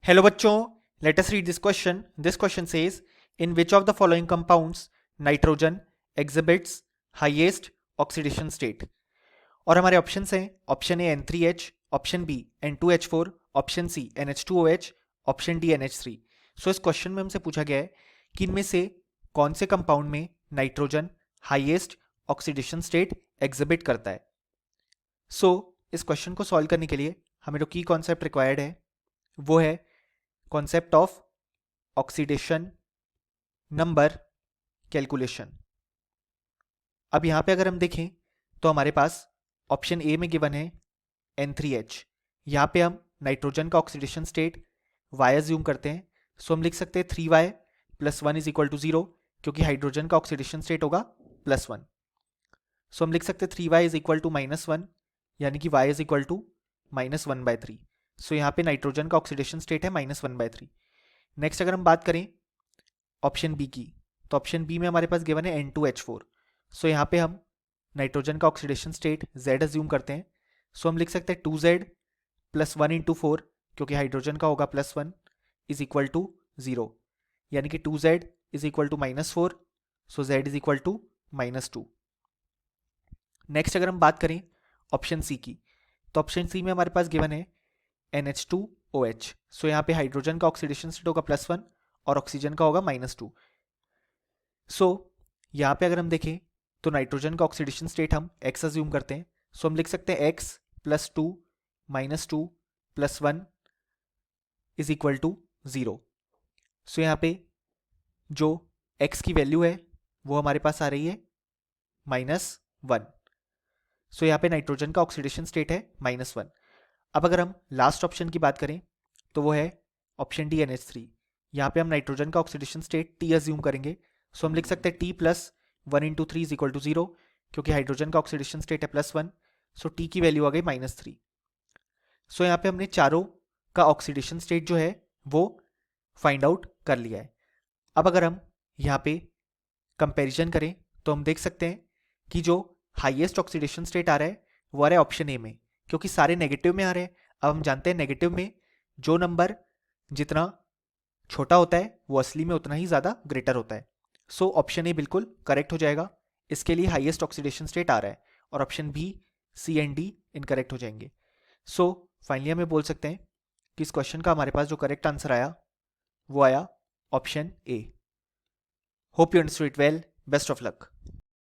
Hello बच्चों, let us read this question. This question says, in which of the following compounds nitrogen exhibits highest oxidation state? और हमारे options हैं option A N3H, option B N2H4, option C NH2OH, option D NH3। So इस question में हमसे पूछा गया है कि इनमें से कौन से कंपाउंड में nitrogen highest oxidation state exhibit करता है। सो इस क्वेश्चन को सॉल्व करने के लिए हमें जो की कॉन्सेप्ट रिक्वायर्ड है वो है concept of oxidation number calculation. अब यहां पे अगर हम देखें तो हमारे पास ऑप्शन ए में गिवन है N3H। यहां पे हम नाइट्रोजन का ऑक्सीडेशन स्टेट y अज्यूम करते हैं। सो हम लिख सकते हैं 3y + 1 = 0, क्योंकि हाइड्रोजन का ऑक्सीडेशन स्टेट होगा +1। सो हम लिख सकते हैं 3y = -1, यानी कि y = -1/3। सो यहाँ पे नाइट्रोजन का ऑक्सीडेशन स्टेट है -1/3। नेक्स्ट अगर हम बात करें ऑप्शन बी की, तो ऑप्शन बी में हमारे पास गिवन है N2H4। सो यहाँ पे हम नाइट्रोजन का ऑक्सीडेशन स्टेट Z अज्यूम करते हैं। सो हम लिख सकते हैं 2Z + 1 × 4, क्योंकि हाइड्रोजन का होगा +1, = 0, यानी कि 2Z = -4। सो Z = -2। नेक्स्ट अगर हम बात करें ऑप्शन सी की, तो ऑप्शन सी में हमारे पास गिवन है NH2OH। सो यहाँ पे हाइड्रोजन का ऑक्सीडेशन स्टेट होगा +1 और ऑक्सीजन का होगा -2। सो यहाँ पे अगर हम देखें तो नाइट्रोजन का ऑक्सीडेशन स्टेट हम X अज्यूम करते हैं। सो हम लिख सकते हैं X + 2 - 2 + 1 = 0। सो यहाँ पे जो X की वैल्यू है वो हमारे पास आ रही है -1। सो यहाँ पे नाइट्रोजन का ऑक्सीडेशन स्टेट है -1। अब अगर हम लास्ट ऑप्शन की बात करें तो वो है ऑप्शन डी NH3। यहाँ पे हम नाइट्रोजन का ऑक्सीडेशन स्टेट T अज्यूम करेंगे। सो हम लिख सकते हैं T + 1 × 3 = 0, क्योंकि हाइड्रोजन का ऑक्सीडेशन स्टेट है +1। सो T की वैल्यू आ गई -3। सो यहाँ पे हमने चारों का ऑक्सीडेशन स्टेट जो है वो फाइंड आउट कर लिया है। अब अगर हम यहाँ पे कंपैरिजन करें तो हम देख सकते हैं कि जो हाईएस्ट ऑक्सीडेशन स्टेट आ रहा है वो आ रहा है ऑप्शन ए में, क्योंकि सारे नेगेटिव में आ रहे हैं। अब हम जानते हैं नेगेटिव में जो नंबर जितना छोटा होता है वो असली में उतना ही ज़्यादा ग्रेटर होता है। सो ऑप्शन ए बिल्कुल करेक्ट हो जाएगा, इसके लिए हाईएस्ट ऑक्सीडेशन स्टेट आ रहा है, और option B, C and D incorrect हो जाएंगे। सो फाइनली हमें बोल सकते हैं कि इस क्वेश्चन का हमारे पास जो करेक्ट आंसर आया वो आया option A. Hope you understood it well. Best of luck.